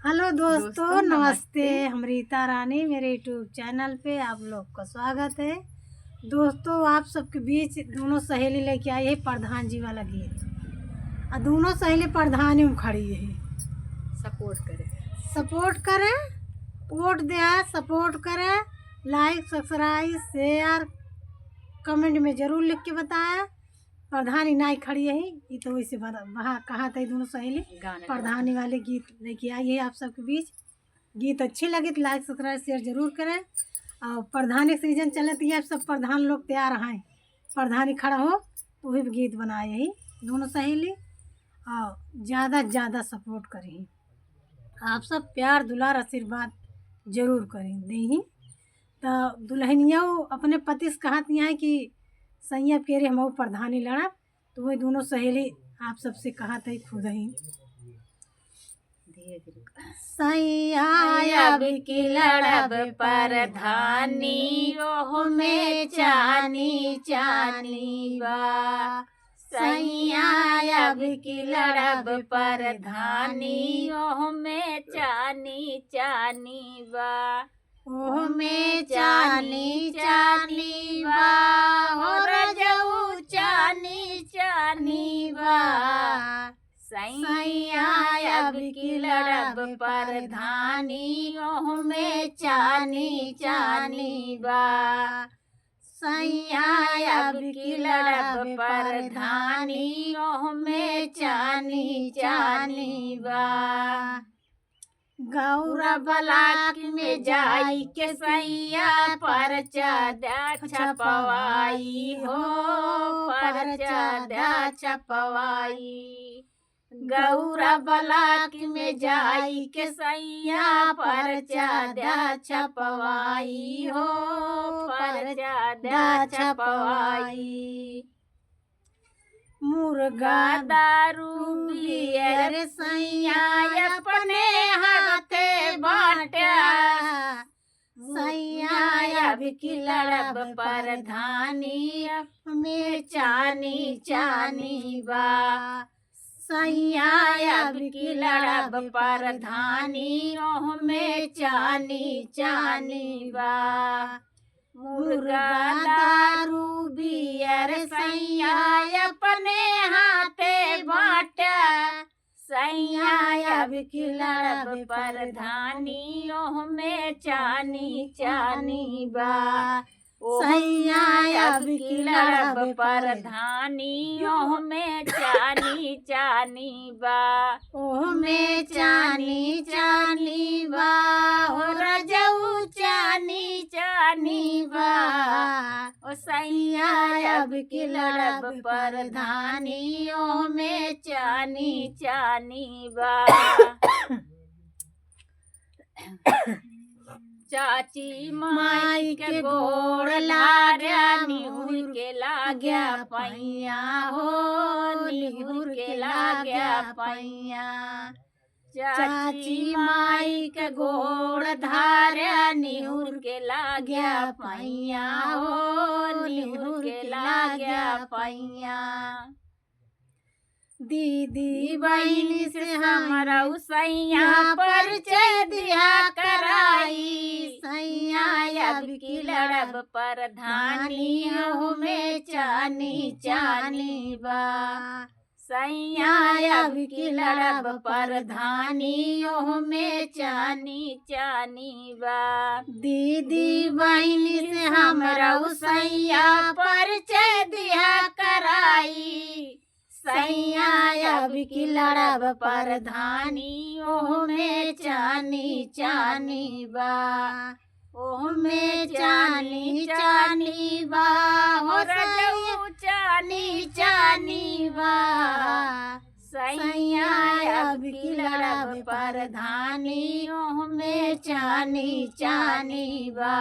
Hello दोस्तों नमस्ते। हम रीता रानी मेरे यूट्यूब चैनल पे आप लोग का स्वागत है। दोस्तों आप सबके बीच दोनों सहेली लेके आई है प्रधान जी वाला गीत और दोनों सहेली प्रधानी में खड़ी है। सपोर्ट करें वोट दिया, सपोर्ट करें, लाइक सब्सक्राइब शेयर कमेंट में ज़रूर लिख के बताया। प्रधानी नाई खड़ी है ये तो वैसे वहाँ कहा था दोनों सहेली प्रधानी वाले गीत लेके आई है आप सबके बीच। गीत अच्छे लगे तो लाइक सब्सक्राइब शेयर जरूर करें। और प्रधानी सीजन चलती है, सब प्रधान लोग तैयार हैं, प्रधानी खड़ा हो तो वही गीत बनाए ही दोनों सहेली। और ज़्यादा से ज़्यादा सपोर्ट करें, आप सब प्यार दुलार आशीर्वाद जरूर करें दें। तो दुल्हनिया अपने पति से कहती हैं कि सैया कह रहे हम प्रधानी लड़ा, तो वही दोनों सहेली आप सबसे कहा था खुद ही सैया अब की लड़ब प्रधानी ओह में चानी चानी बा। सैया अब की लड़ब प्रधानी ओह में चानी चानी बा। ओह में चानी चानी बा हो रजऊ चानी चानी बा। सैया अब की लड़ब प्रधानी ओह में चानी चानी बा। सैया अब की लड़ब प्रधानी ओह में चानी चानी बा। गौरा बलाक में जाई के सैया परचा दा छपवाई हो, परचा दा छपवाई। गौरा बलाक में जाई के सैया परचा दा छपवाई हो, परचा दा छपवाई। मुर्गा दारू बियर सैया अपने हाथे बाटा। सैया अब की लड़ब प्रधानी में चानी चानी बा। सैया अब की लड़ब प्रधानी ओह में चानी चानी बा। मुर्गा दारू बियर सैया अपने हाथे बाटा। सैया अब की लड़ब प्रधानी ओह में चानी चानी बा। सैया अब की लड़ब प्रधानी ओह में चानी चानी बा। ओह में चानी चानी बा हो रजऊ चानी चानी बा। ओ सैया अब की लड़ब प्रधानी ओह में चानी चानी बा। चाची माई के गोड़ लागा निहुर के लाग्या पैया हो, निहुर के लाग्या पैया। चाची माई के गोड़ धारा निहुर के लाग्या पैया हो, निहुर के लाग्या पैया। दीदी बहनी से हमारा सैया परिचय दिया कराई। सैया अब की लड़ब प्रधानी ओह में चानी चानी बा। सैया अब की लड़ब प्रधानी ओह में चानी चानी बा। दीदी बहनी से हमारा सैया परिचय दिया कराई। सैया अब की लड़ब प्रधानी ओह में चानी चानी बा। ओह में चानी चानी बा हो रजऊ चानी चानी बा। सैया अब की लड़ब प्रधानी ओह में चानी चानी बा।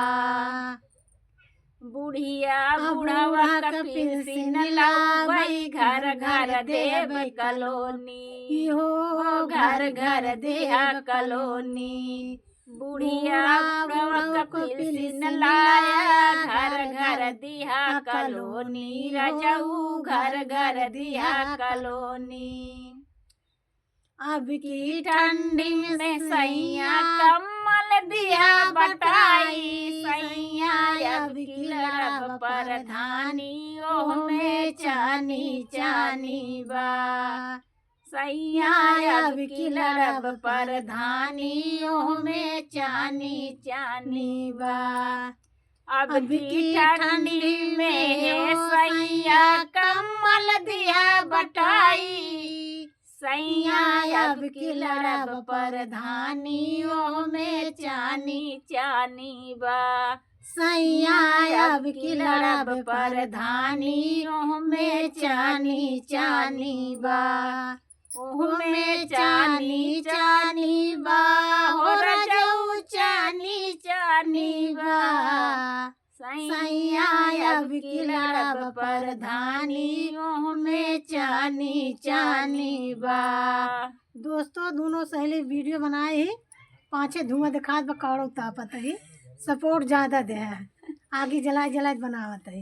बुढ़िया बुढ़वा कपिल लावई घर घर देव कलोनी हो घर घर देहा कलोनी। बुढ़िया बुढ़वा कपिल लाया घर घर दिहा कलोनी। रजऊ घर घर दिहा कलोनी। अब की ठंडी में सैया कम्मल दिया बटाई, सैया अब की लड़ब परधानी, ओह में चानी चानी बा। सैया अब की लड़ब परधानी, ओह में चानी चानी बा। अब की ठंडी में सैया कम्मल दिया बटाई, सैया अब की लड़ब परधानी, ओह में चानी चानी बा। सैया अब की लड़ब परधानी, ओह में चानी चानी बा। ओह में चानी चानी बा, हो रजऊ चानी चानी बा। सैया अब की लड़ब परधानी, ओह में चानी चानी बा। दोस्तों दोनों सहेली वीडियो बनाए ही 5 धुआं दिखात बा कौड़ो तापत ही, सपोर्ट ज्यादा दे है, आगे जलाए जलाए बनावत है।